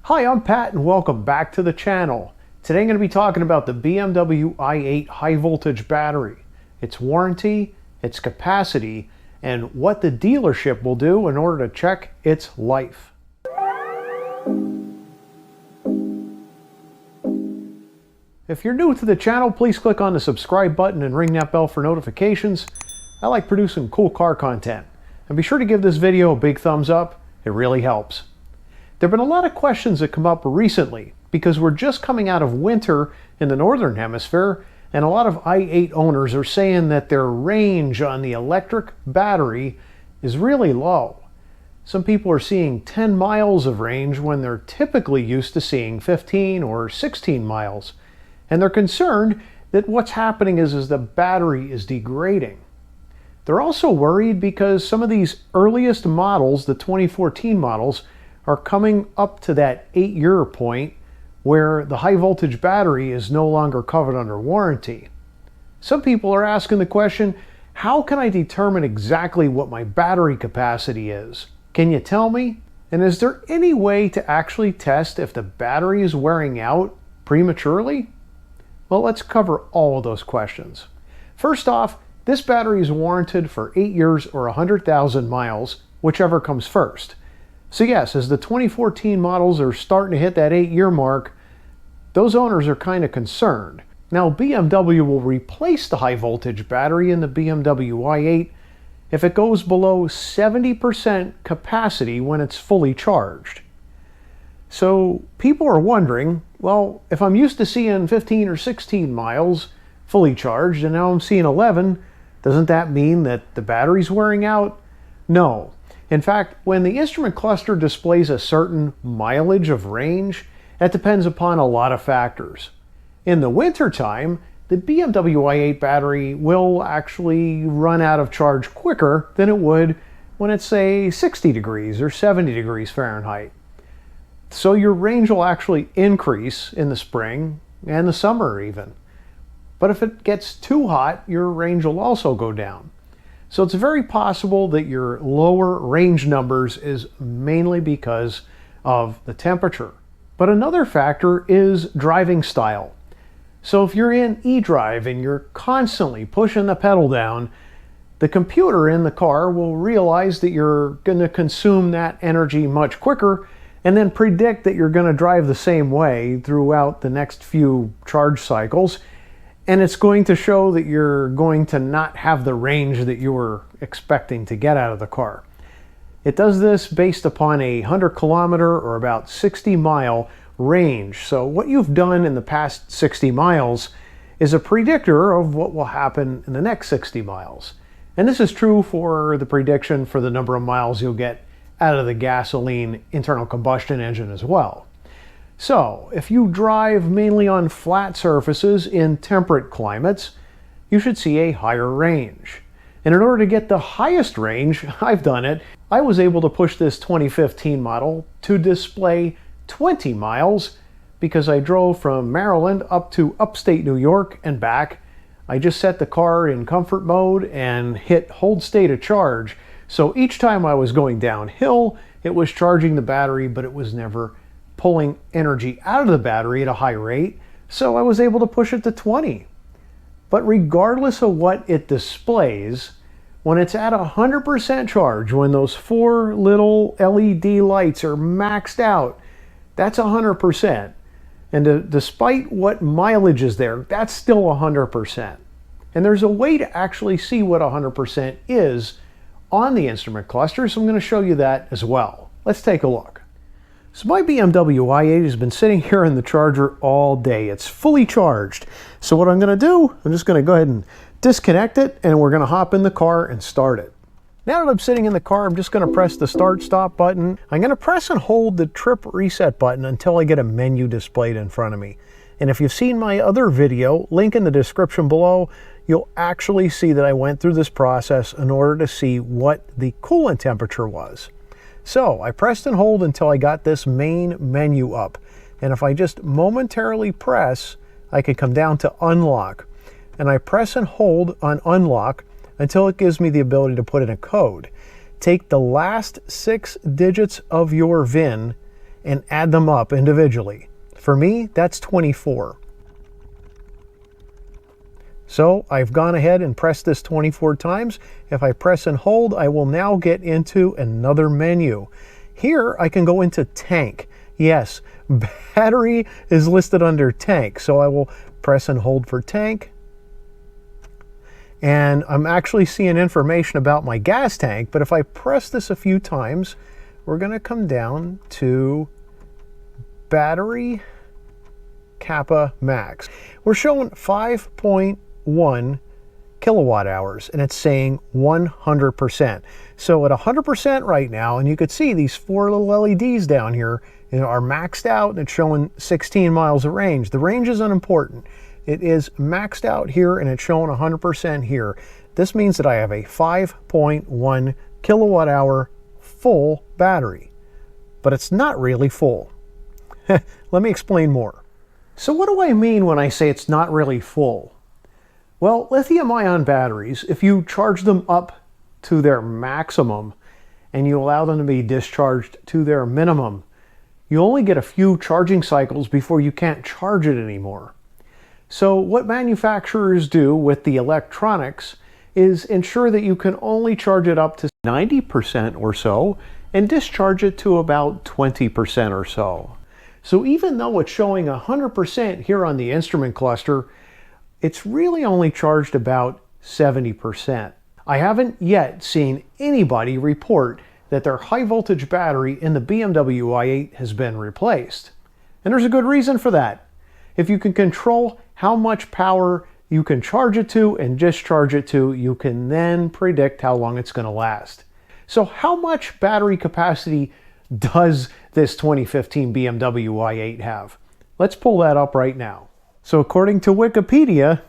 Hi, I'm Pat and welcome back to the channel. Today I'm going to be talking about the BMW i8 high voltage battery, its warranty, its capacity, and what the dealership will do in order to check its life. If you're new to the channel, please click on the subscribe button and ring that bell for notifications. I like producing cool car content. And be sure to give this video a big thumbs up. It really helps. There have been a lot of questions that come up recently because we're just coming out of winter in the northern hemisphere, and a lot of i8 owners are saying that their range on the electric battery is really low. Some people are seeing 10 miles of range when they're typically used to seeing 15 or 16 miles. And they're concerned that what's happening is the battery is degrading. They're also worried because some of these earliest models, the 2014 models, are coming up to that 8-year point where the high voltage battery is no longer covered under warranty. Some people are asking the question, how can I determine exactly what my battery capacity is? Can you tell me? And is there any way to actually test if the battery is wearing out prematurely? Well, let's cover all of those questions. First off, this battery is warranted for 8 years or 100,000 miles, whichever comes first. So yes, as the 2014 models are starting to hit that 8-year mark, those owners are kind of concerned. Now, BMW will replace the high voltage battery in the BMW i8 if it goes below 70% capacity when it's fully charged. So people are wondering, well, if I'm used to seeing 15 or 16 miles fully charged and now I'm seeing 11, doesn't that mean that the battery's wearing out? No. In fact, when the instrument cluster displays a certain mileage of range, that depends upon a lot of factors. In the winter time, the BMW i8 battery will actually run out of charge quicker than it would when it's, say, 60 degrees or 70 degrees Fahrenheit. So your range will actually increase in the spring and the summer even. But if it gets too hot, your range will also go down. So it's very possible that your lower range numbers is mainly because of the temperature. But another factor is driving style. So if you're in eDrive and you're constantly pushing the pedal down, the computer in the car will realize that you're going to consume that energy much quicker and then predict that you're going to drive the same way throughout the next few charge cycles. And it's going to show that you're going to not have the range that you were expecting to get out of the car. It does this based upon a 100-kilometer or about 60-mile range. So what you've done in the past 60 miles is a predictor of what will happen in the next 60 miles. And this is true for the prediction for the number of miles you'll get out of the gasoline internal combustion engine as well. So, if you drive mainly on flat surfaces in temperate climates, you should see a higher range. And in order to get the highest range, I've done it, I was able to push this 2015 model to display 20 miles because I drove from Maryland up to upstate New York and back. I just set the car in comfort mode and hit hold state of charge. So each time I was going downhill, it was charging the battery, but it was never pulling energy out of the battery at a high rate, so I was able to push it to 20. But regardless of what it displays, when it's at 100% charge, when those 4 little LED lights are maxed out, that's 100%. And despite what mileage is there, that's still 100%. And there's a way to actually see what 100% is on the instrument cluster, so I'm going to show you that as well. Let's take a look. So my BMW i8 has been sitting here in the charger all day. It's fully charged. So what I'm going to do, I'm just going to go ahead and disconnect it, and we're going to hop in the car and start it. Now that I'm sitting in the car, I'm just going to press the start-stop button. I'm going to press and hold the trip reset button until I get a menu displayed in front of me. And if you've seen my other video, link in the description below, you'll actually see that I went through this process in order to see what the coolant temperature was. So I pressed and hold until I got this main menu up. And if I just momentarily press, I can come down to unlock. And I press and hold on unlock until it gives me the ability to put in a code. Take the last 6 digits of your VIN and add them up individually. For me, that's 24. So I've gone ahead and pressed this 24 times. If I press and hold, I will now get into another menu. Here I can go into tank. Yes, battery is listed under tank, so I will press and hold for tank. And I'm actually seeing information about my gas tank, but if I press this a few times, we're going to come down to battery kappa max. We're showing 5.1 kilowatt hours, and it's saying 100%. So at 100% right now, and you could see these 4 little LEDs down here, are maxed out, and it's showing 16 miles of range. The range is unimportant. It is maxed out here, and it's showing 100% here. This means that I have a 5.1 kilowatt hour full battery, but it's not really full. Let me explain more. So what do I mean when I say it's not really full? Well, lithium-ion batteries, if you charge them up to their maximum and you allow them to be discharged to their minimum, you only get a few charging cycles before you can't charge it anymore. So what manufacturers do with the electronics is ensure that you can only charge it up to 90% or so and discharge it to about 20% or so. So even though it's showing 100% here on the instrument cluster, it's really only charged about 70%. I haven't yet seen anybody report that their high voltage battery in the BMW i8 has been replaced. And there's a good reason for that. If you can control how much power you can charge it to and discharge it to, you can then predict how long it's going to last. So how much battery capacity does this 2015 BMW i8 have? Let's pull that up right now. So according to Wikipedia,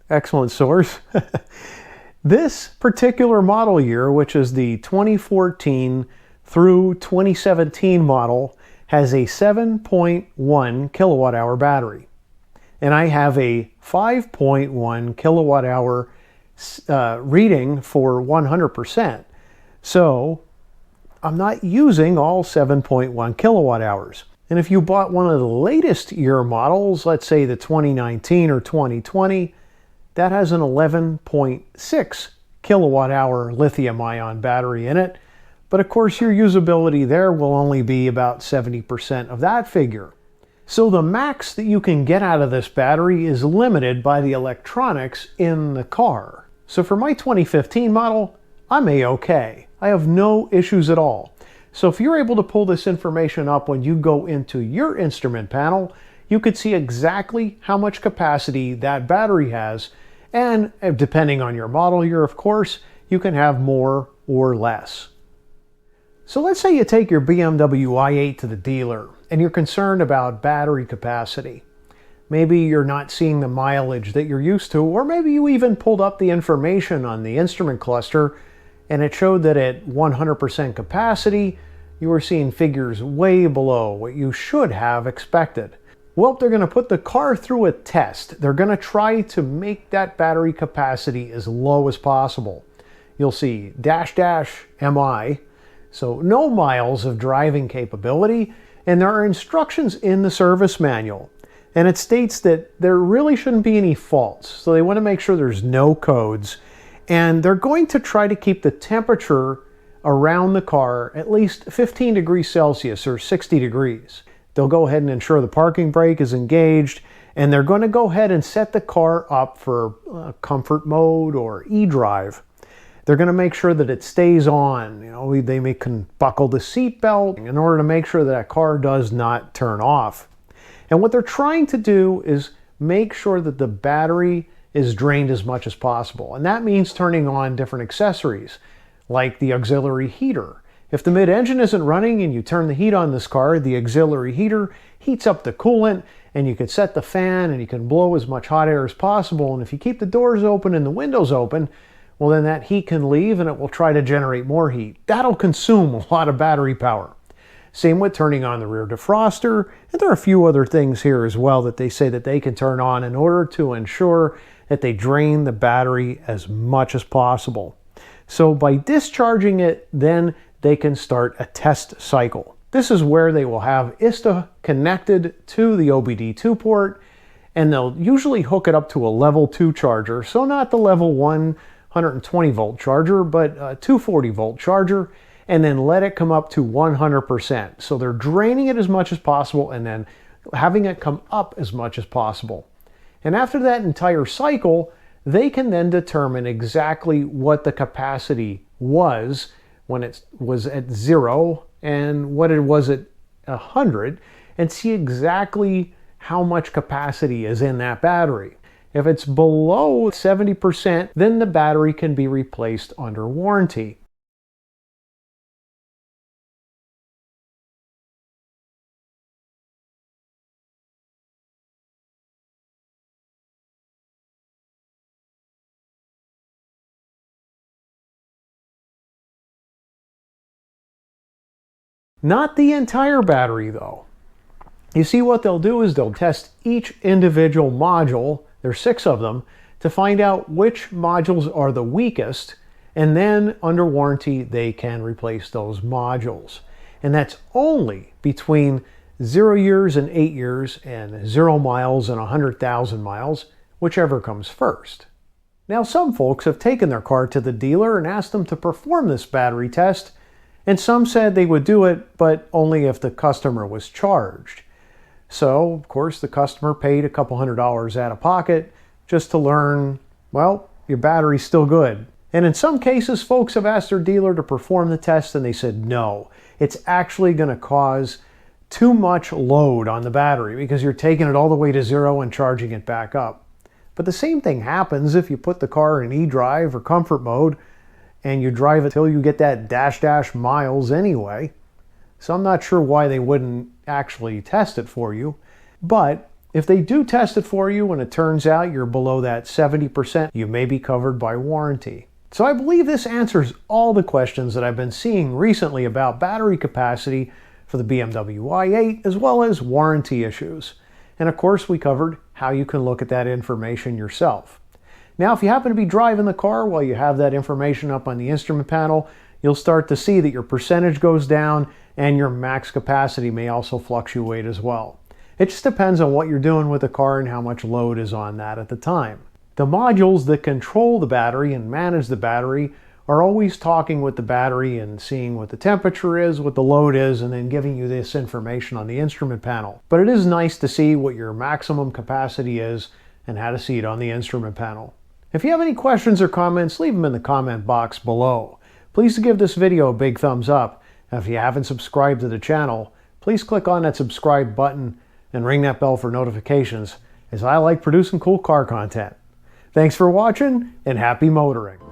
excellent source, this particular model year, which is the 2014 through 2017 model, has a 7.1 kilowatt hour battery. And I have a 5.1 kilowatt hour reading for 100%. So I'm not using all 7.1 kilowatt hours. And if you bought one of the latest year models, let's say the 2019 or 2020, that has an 11.6 kilowatt hour lithium ion battery in it. But of course your usability there will only be about 70% of that figure. So the max that you can get out of this battery is limited by the electronics in the car. So for my 2015 model, I'm A-okay. I have no issues at all. So if you're able to pull this information up when you go into your instrument panel, you could see exactly how much capacity that battery has. And depending on your model year, of course, you can have more or less. So let's say you take your BMW i8 to the dealer and you're concerned about battery capacity. Maybe you're not seeing the mileage that you're used to, or maybe you even pulled up the information on the instrument cluster and it showed that at 100% capacity, you were seeing figures way below what you should have expected. Well, they're going to put the car through a test. They're going to try to make that battery capacity as low as possible. You'll see --MI, so no miles of driving capability, and there are instructions in the service manual. And it states that there really shouldn't be any faults, so they want to make sure there's no codes. And they're going to try to keep the temperature around the car at least 15 degrees Celsius or 60 degrees. They'll go ahead and ensure the parking brake is engaged, and they're going to go ahead and set the car up for comfort mode or e-drive. They're going to make sure that it stays on. You know, they can buckle the seat belt in order to make sure that that car does not turn off. And what they're trying to do is make sure that the battery is drained as much as possible. And that means turning on different accessories, like the auxiliary heater. If the mid-engine isn't running and you turn the heat on this car, the auxiliary heater heats up the coolant, and you can set the fan and you can blow as much hot air as possible. And if you keep the doors open and the windows open, well, then that heat can leave and it will try to generate more heat. That'll consume a lot of battery power. Same with turning on the rear defroster, and there are a few other things here as well that they say that they can turn on in order to ensure that they drain the battery as much as possible. So by discharging it, then they can start a test cycle. This is where they will have ISTA connected to the OBD2 port, and they'll usually hook it up to a level 2 charger. So not the level 1 120 volt charger, but a 240 volt charger, and then let it come up to 100%. So they're draining it as much as possible and then having it come up as much as possible. And after that entire cycle, they can then determine exactly what the capacity was when it was at 0 and what it was at 100, and see exactly how much capacity is in that battery. If it's below 70%, then the battery can be replaced under warranty. Not the entire battery though. You see, what they'll do is they'll test each individual module, there's 6 of them, to find out which modules are the weakest, and then under warranty they can replace those modules. And that's only between 0 years and 8 years and 0 miles and 100,000 miles, whichever comes first. Now, some folks have taken their car to the dealer and asked them to perform this battery test, and some said they would do it, but only if the customer was charged. So, of course, the customer paid a couple $100 out of pocket just to learn, well, your battery's still good. And in some cases, folks have asked their dealer to perform the test and they said no. It's actually going to cause too much load on the battery because you're taking it all the way to 0 and charging it back up. But the same thing happens if you put the car in e-drive or comfort mode and you drive it till you get that dash miles anyway. So I'm not sure why they wouldn't actually test it for you. But if they do test it for you and it turns out you're below that 70%, you may be covered by warranty. So I believe this answers all the questions that I've been seeing recently about battery capacity for the BMW i8, as well as warranty issues. And of course, we covered how you can look at that information yourself. Now, if you happen to be driving the car while you have that information up on the instrument panel, you'll start to see that your percentage goes down and your max capacity may also fluctuate as well. It just depends on what you're doing with the car and how much load is on that at the time. The modules that control the battery and manage the battery are always talking with the battery and seeing what the temperature is, what the load is, and then giving you this information on the instrument panel. But it is nice to see what your maximum capacity is and how to see it on the instrument panel. If you have any questions or comments, leave them in the comment box below. Please give this video a big thumbs up. And if you haven't subscribed to the channel, please click on that subscribe button and ring that bell for notifications, as I like producing cool car content. Thanks for watching and happy motoring.